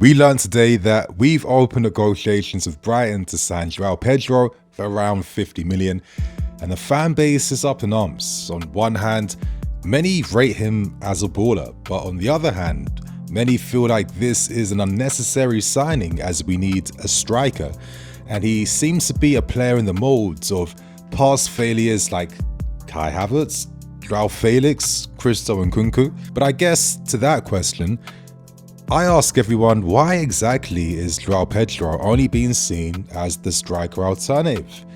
We learned today that we've opened negotiations with Brighton to sign Joao Pedro for around 50 million, and the fan base is up in arms. On one hand, many rate him as a baller, but on the other hand, many feel like this is an unnecessary signing as we need a striker, and he seems to be a player in the molds of past failures like Kai Havertz, Joao Felix, Christo Nkunku. But I guess to that question, I ask everyone, why exactly is Joao Pedro only being seen as the striker alternative?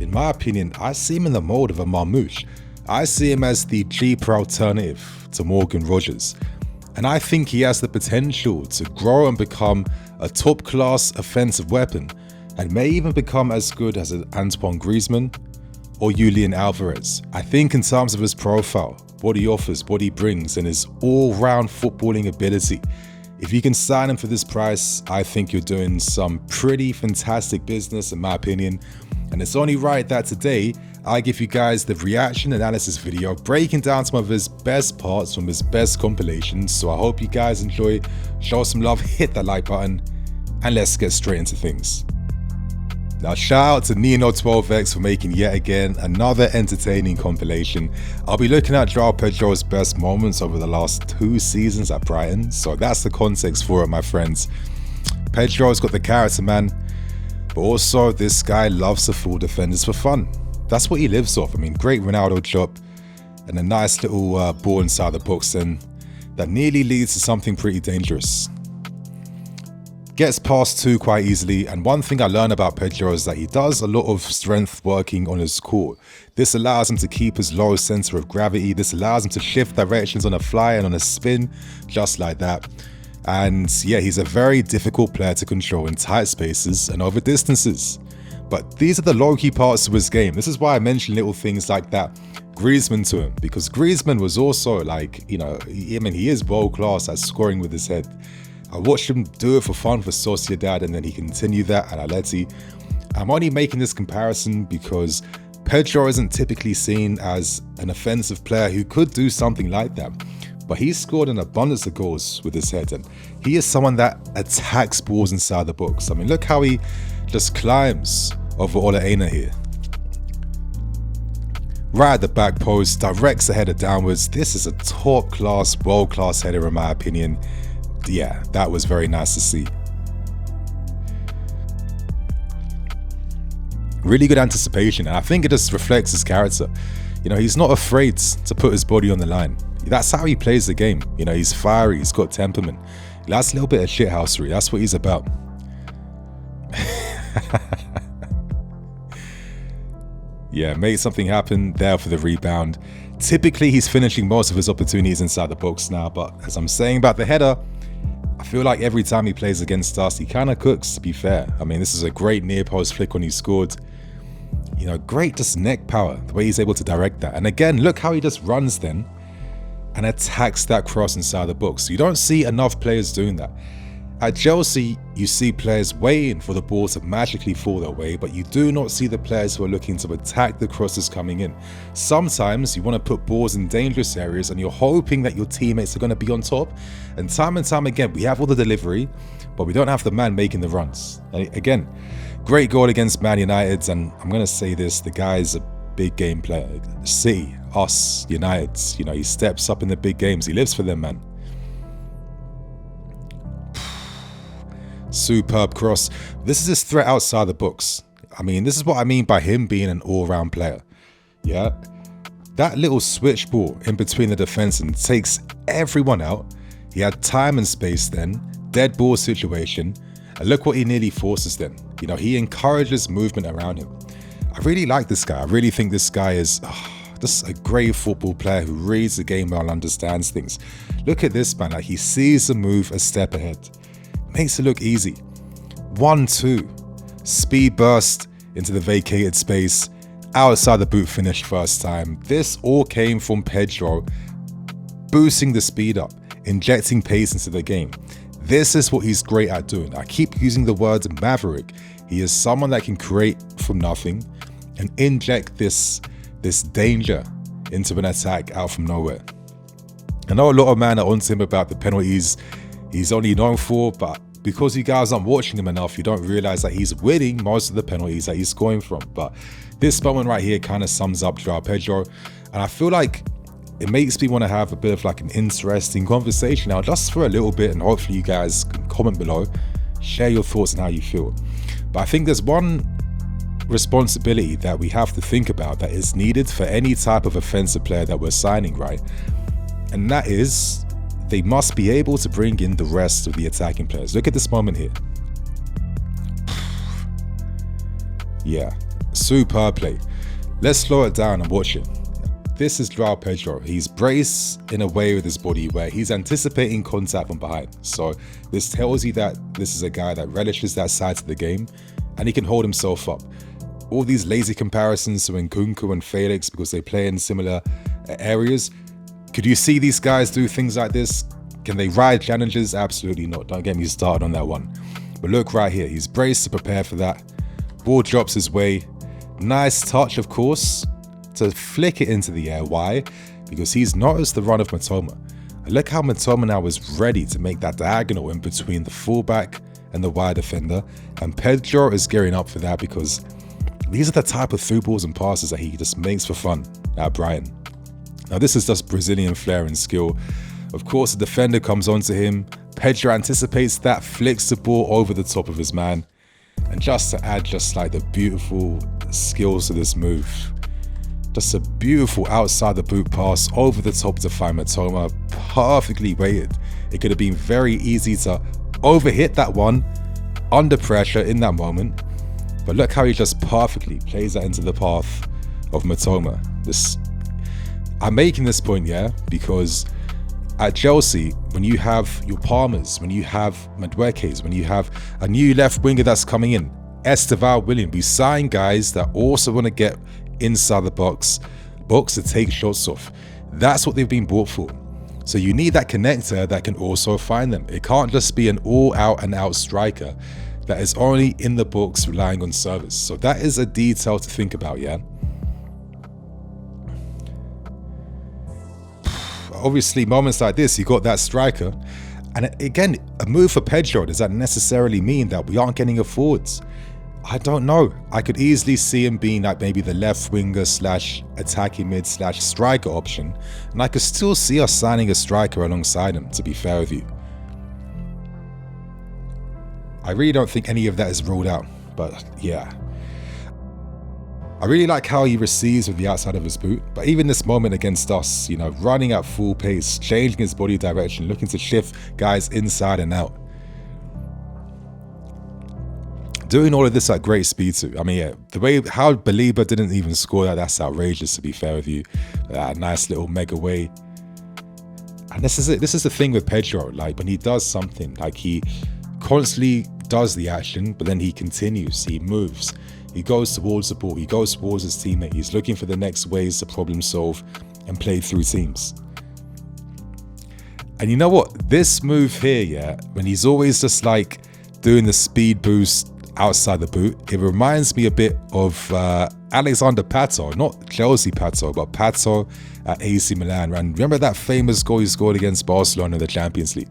In my opinion, I see him in the mold of a Marmoush. I see him as the cheaper alternative to Morgan Rogers. And I think he has the potential to grow and become a top-class offensive weapon, and may even become as good as an Antoine Griezmann or Julian Alvarez. I think in terms of his profile, what he offers, what he brings, and his all-round footballing ability, if you can sign him for this price, I think you're doing some pretty fantastic business in my opinion. And it's only right that today I give you guys the reaction analysis video breaking down some of his best parts from his best compilations. So I hope you guys enjoy, show some love, hit that like button, and let's get straight into things. Now, shout out to Nino12x for making yet again another entertaining compilation. I'll be looking at Joao Pedro's best moments over the last 2 seasons at Brighton, so that's the context for it, my friends. Pedro's got the character, man, but also this guy loves to fool defenders for fun. That's what he lives off. I mean, great Ronaldo chop and a nice little ball inside the box, and that nearly leads to something pretty dangerous. Gets past 2 quite easily, and one thing I learned about Pedro is that he does a lot of strength working on his core. This allows him to keep his low center of gravity. This allows him to shift directions on a fly and on a spin, just like that. And yeah, he's a very difficult player to control in tight spaces and over distances. But these are the low-key parts of his game. This is why I mention little things like that Griezmann to him, because Griezmann was also like, you know, I mean, he is world class at scoring with his head. I watched him do it for fun for Sociedad, and then he continued that at Atleti. I'm only making this comparison because Pedro isn't typically seen as an offensive player who could do something like that, but he's scored an abundance of goals with his head, and he is someone that attacks balls inside the box. I mean, look how he just climbs over Ola Aina here. Right at the back post, directs the header downwards. This is a top-class, world-class header in my opinion. Yeah, that was very nice to see. Really good anticipation, and I think it just reflects his character. You know, he's not afraid to put his body on the line. That's how he plays the game. You know, he's fiery, he's got temperament. That's a little bit of shithousery. That's what he's about. Yeah, made something happen there for the rebound. Typically, he's finishing most of his opportunities inside the box now, but as I'm saying about the header, I feel like every time he plays against us, he kind of cooks, to be fair. I mean, this is a great near post flick when he scored. You know, great just neck power, the way he's able to direct that. And again, look how he just runs then and attacks that cross inside the box. You don't see enough players doing that. At Chelsea, you see players waiting for the ball to magically fall their way, but you do not see the players who are looking to attack the crosses coming in. Sometimes you want to put balls in dangerous areas and you're hoping that your teammates are going to be on top. And time again, we have all the delivery, but we don't have the man making the runs. And again, great goal against Man United, and I'm going to say this, the guy's a big game player. See, us, United, you know, he steps up in the big games. He lives for them, man. Superb cross. This is his threat outside the box. I mean, this is what I mean by him being an all-round player. Yeah, that little switch ball in between the defense and takes everyone out. He had time and space then, dead ball situation, and look what he nearly forces then. You know, he encourages movement around him. I really like this guy. I really think this guy is just a great football player who reads the game well and understands things. Look at this, man. Like, he sees the move a step ahead. Makes it look easy. 1-2. Speed burst into the vacated space. Outside the boot finish first time. This all came from Pedro boosting the speed up, injecting pace into the game. This is what he's great at doing. I keep using the word maverick. He is someone that can create from nothing and inject this danger into an attack out from nowhere. I know a lot of men are on to him about the penalties he's only known for, but because you guys aren't watching him enough, you don't realize that he's winning most of the penalties that he's scoring from. But this moment right here kind of sums up Joao Pedro, and I feel like it makes me want to have a bit of like an interesting conversation now, just for a little bit, and hopefully you guys can comment below, share your thoughts on how you feel. But I think there's one responsibility that we have to think about that is needed for any type of offensive player that we're signing, right? And that is, they must be able to bring in the rest of the attacking players. Look at this moment here. Yeah, superb play. Let's slow it down and watch it. This is Joao Pedro. He's braced in a way with his body where he's anticipating contact from behind. So this tells you that this is a guy that relishes that side of the game, and he can hold himself up. All these lazy comparisons to Nkunku and Felix because they play in similar areas. Could you see these guys do things like this? Can they ride challenges? Absolutely not. Don't get me started on that one. But look right here. He's braced to prepare for that. Ball drops his way. Nice touch, of course, to flick it into the air. Why? Because he's noticed the run of Mitoma. And look how Mitoma now is ready to make that diagonal in between the fullback and the wide defender. And Pedro is gearing up for that because these are the type of through balls and passes that he just makes for fun at Brighton. Now this is just Brazilian flair and skill. Of course, the defender comes onto him. Pedro anticipates that, flicks the ball over the top of his man. And just to add just like the beautiful skills to this move, just a beautiful outside the boot pass over the top to find Mitoma, perfectly weighted. It could have been very easy to overhit that one under pressure in that moment. But look how he just perfectly plays that into the path of Mitoma. I'm making this point, yeah, because at Chelsea, when you have your Palmers, when you have Madueke's, when you have a new left winger that's coming in, Estevao William, we sign guys that also want to get inside the box to take shots off. That's what they've been bought for. So you need that connector that can also find them. It can't just be an all out and out striker that is only in the box relying on service. So that is a detail to think about, yeah? Obviously, moments like this, you got that striker. And again, a move for Pedro, does that necessarily mean that we aren't getting a forwards? I don't know. I could easily see him being like maybe the left winger / attacking mid / striker option. And I could still see us signing a striker alongside him, to be fair with you. I really don't think any of that is ruled out, but yeah. I really like how he receives with the outside of his boot, but even this moment against us, you know, running at full pace, changing his body direction, looking to shift guys inside and out. Doing all of this at great speed too. I mean, yeah, the way how Belieber didn't even score that's outrageous, to be fair with you. That nice little mega way. And this is it. This is the thing with Pedro. Like when he does something, like he constantly does the action, but then he continues, he moves, he goes towards the ball, he goes towards his teammate, he's looking for the next ways to problem solve and play through teams. And you know what, this move here, yeah, when he's always just like doing the speed boost outside the boot, it reminds me a bit of Alexander Pato, not Chelsea Pato, but Pato at AC Milan. And remember that famous goal he scored against Barcelona in the Champions League?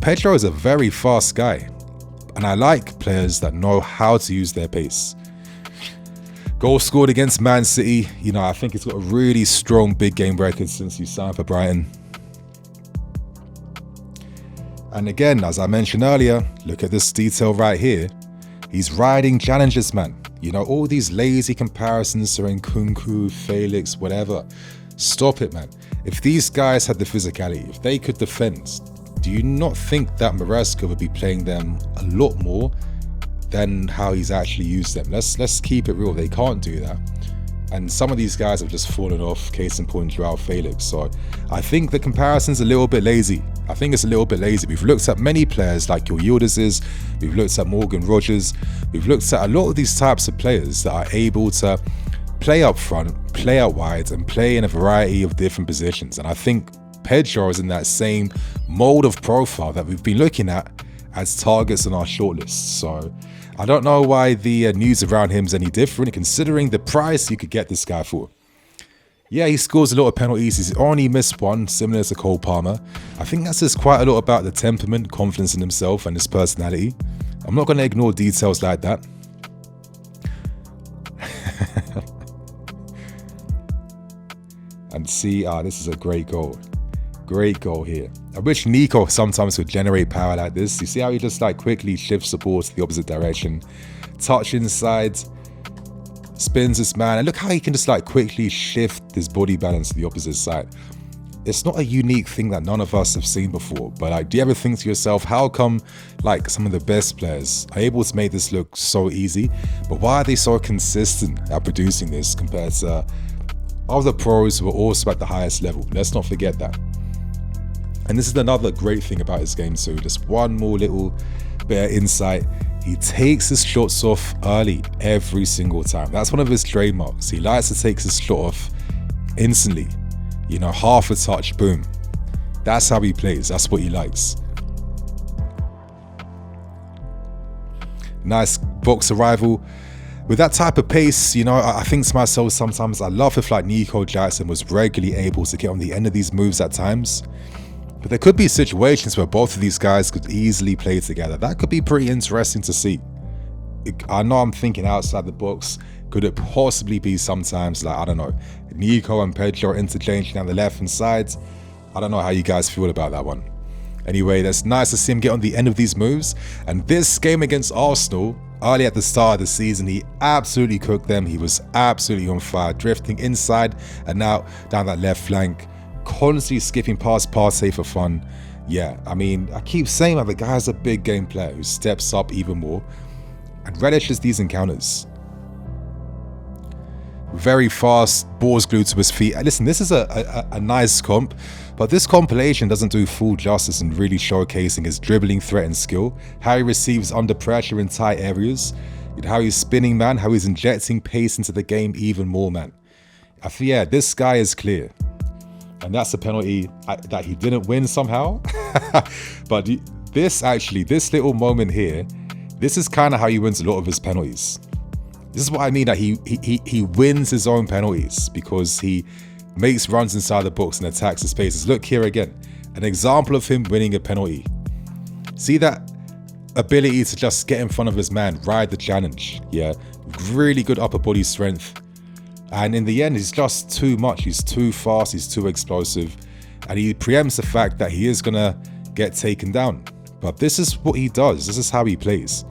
Pedro is a very fast guy, and I like players that know how to use their pace. Goal scored against Man City. You know, I think he's got a really strong big game record since he signed for Brighton. And again, as I mentioned earlier, look at this detail right here. He's riding challenges, man. You know, all these lazy comparisons to Nkunku, Felix, whatever. Stop it, man. If these guys had the physicality, if they could defend, do you not think that Maresca would be playing them a lot more than how he's actually used them? Let's keep it real. They can't do that. And some of these guys have just fallen off, case in point, Joao Felix. So I think the comparison's a little bit lazy. I think it's a little bit lazy. We've looked at many players like your Yildises, we've looked at Morgan Rogers, we've looked at a lot of these types of players that are able to play up front, play out wide, and play in a variety of different positions. And I think Pedro is in that same mold of profile that we've been looking at as targets on our shortlist. So I don't know why the news around him is any different, considering the price you could get this guy for. Yeah, he scores a lot of penalties. He's only missed one, similar to Cole Palmer. I think that says quite a lot about the temperament, confidence in himself, and his personality. I'm not going to ignore details like that. And see, this is a great goal. Great goal here. I wish Nico sometimes could generate power like this. You see how he just like quickly shifts the ball to the opposite direction. Touch inside. Spins this man. And look how he can just like quickly shift his body balance to the opposite side. It's not a unique thing that none of us have seen before. But like, do you ever think to yourself, how come like some of the best players are able to make this look so easy? But why are they so consistent at producing this compared to other pros who are also at the highest level? Let's not forget that. And this is another great thing about his game too. Just one more little bit of insight. He takes his shots off early every single time. That's one of his trademarks. He likes to take his shot off instantly. You know, half a touch, boom. That's how he plays. That's what he likes. Nice box arrival. With that type of pace, you know, I think to myself sometimes, I love if like Nico Jackson was regularly able to get on the end of these moves at times. But there could be situations where both of these guys could easily play together. That could be pretty interesting to see. I know I'm thinking outside the box. Could it possibly be sometimes like, I don't know, Nico and Pedro interchanging on the left-hand sides? I don't know how you guys feel about that one. Anyway, that's nice to see him get on the end of these moves. And this game against Arsenal, early at the start of the season, he absolutely cooked them. He was absolutely on fire, drifting inside and now down that left flank. Constantly skipping past Partey for fun. Yeah, I mean, I keep saying that the guy's a big game player who steps up even more and relishes these encounters. Very fast, balls glued to his feet. Listen, this is a nice comp, but this compilation doesn't do full justice in really showcasing his dribbling threat and skill, how he receives under pressure in tight areas, how he's spinning, man, how he's injecting pace into the game even more, man. I think, yeah, this guy is clear. And that's a penalty that he didn't win somehow. But this little moment here, this is kind of how he wins a lot of his penalties. This is what I mean, that he wins his own penalties because he makes runs inside the box and attacks the spaces. Look here again, an example of him winning a penalty. See that ability to just get in front of his man, ride the challenge. Yeah, really good upper body strength. And in the end, he's just too much. He's too fast, he's too explosive. And he preempts the fact that he is going to get taken down. But this is what he does. This is how he plays.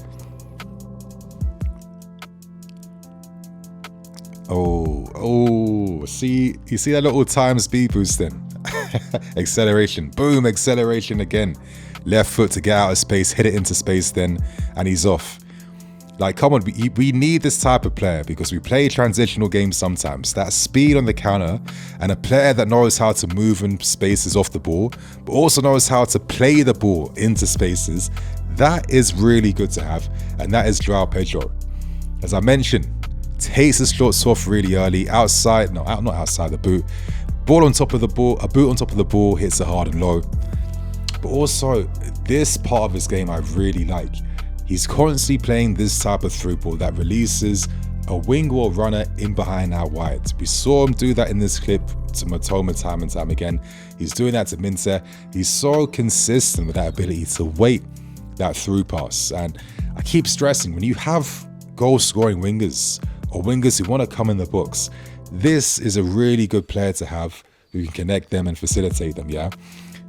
Oh, see, you see that little time speed boost then? Acceleration, boom, acceleration again. Left foot to get out of space, hit it into space then, and he's off. Like, come on, we need this type of player because we play transitional games sometimes. That speed on the counter and a player that knows how to move in spaces off the ball, but also knows how to play the ball into spaces. That is really good to have, and that is Joao Pedro. As I mentioned, takes his shots off really early, outside, no, not outside the boot. Ball on top of the ball, a boot on top of the ball, hits it hard and low. But also, this part of his game I really like. He's constantly playing this type of through ball that releases a wing or runner in behind out wide. We saw him do that in this clip to Matoma time and time again. He's doing that to Minter. He's so consistent with that ability to wait that through pass. And I keep stressing, when you have goal-scoring wingers or wingers who want to come in the box, this is a really good player to have who can connect them and facilitate them, yeah?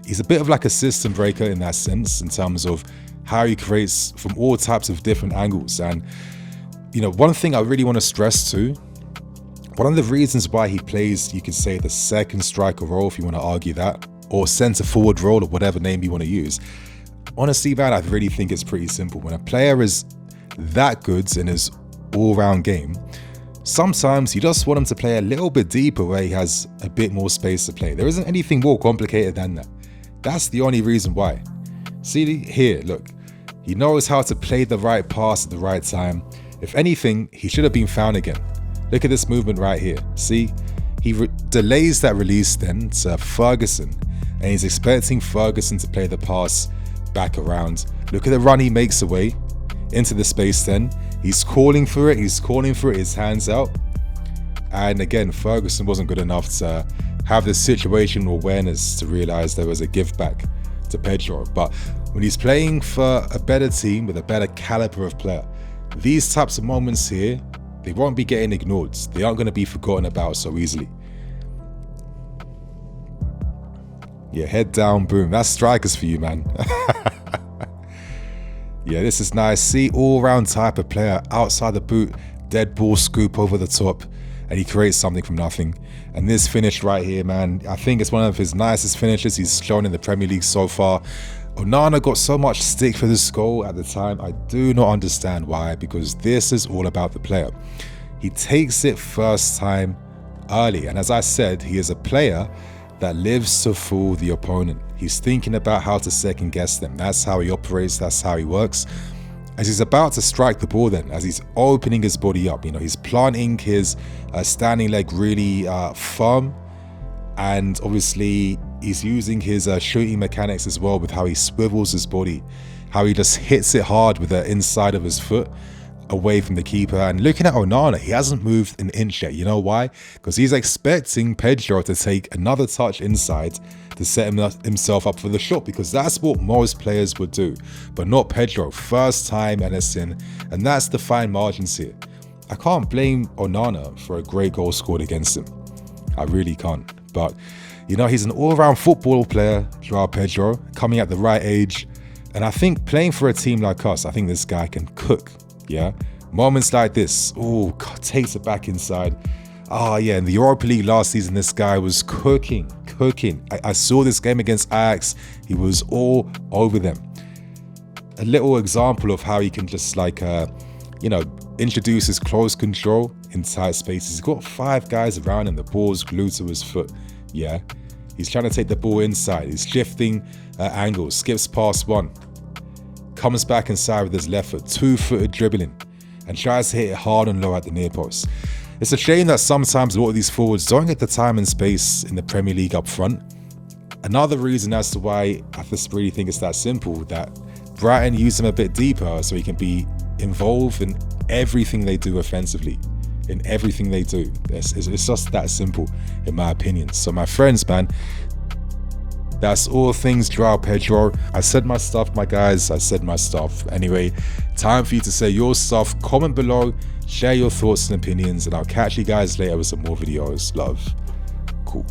He's a bit of like a system breaker in that sense, in terms of how he creates from all types of different angles. And, you know, one thing I really want to stress too, one of the reasons why he plays, you could say, the second striker role, if you want to argue that, or centre forward role, or whatever name you want to use. Honestly, man, I really think it's pretty simple. When a player is that good in his all-round game, sometimes you just want him to play a little bit deeper where he has a bit more space to play. There isn't anything more complicated than that. That's the only reason why. See here, look. He knows how to play the right pass at the right time. If anything, he should have been found again. Look at this movement right here. See? He delays that release then to Ferguson, and he's expecting Ferguson to play the pass back around. Look at the run he makes away into the space then. He's calling for it, his hands out. And again, Ferguson wasn't good enough to have the situational awareness to realize there was a give back to Pedro. But when he's playing for a better team with a better caliber of player, these types of moments here, they won't be getting ignored. They aren't going to be forgotten about so easily. Yeah, head down, boom. That's strikers for you, man. Yeah, this is nice. See, all-round type of player, outside the boot, dead ball scoop over the top, and he creates something from nothing. And this finish right here, man, I think it's one of his nicest finishes he's shown in the Premier League so far. Onana got so much stick for this goal at the time. I do not understand why, because this is all about the player. He takes it first time early, and as I said, he is a player that lives to fool the opponent. He's thinking about how to second guess them. That's how he operates, that's how he works. As he's about to strike the ball then, as he's opening his body up, you know, he's planting his standing leg really firm, and obviously he's using his shooting mechanics as well with how he swivels his body, how he just hits it hard with the inside of his foot away from the keeper. And looking at Onana, he hasn't moved an inch yet. You know why? Because he's expecting Pedro to take another touch inside to set himself up for the shot, because that's what most players would do, but not Pedro. First time and it's in, and that's the fine margins here. I can't blame Onana for a great goal scored against him. I really can't. But you know, he's an all-round football player, Joao Pedro, coming at the right age, and I think playing for a team like us, I think this guy can cook. Yeah, moments like this, oh God, takes it back inside. Oh yeah, in the Europa League last season, this guy was cooking. I saw this game against Ajax, he was all over them. A little example of how he can just like, you know, introduce his close control in tight spaces. He's got 5 guys around him, the ball's glued to his foot. Yeah, he's trying to take the ball inside, he's shifting angles, skips past one, comes back inside with his left foot, 2-footed dribbling, and tries to hit it hard and low at the near post. It's a shame that sometimes a lot of these forwards don't get the time and space in the Premier League up front. Another reason as to why I just really think it's that simple, that Brighton use him a bit deeper so he can be involved in everything they do offensively, in everything they do. It's just that simple, in my opinion. So my friends, man, that's all things Joao Pedro. I said my stuff, my guys. I said my stuff. Anyway, time for you to say your stuff. Comment below, share your thoughts and opinions, and I'll catch you guys later with some more videos. Love.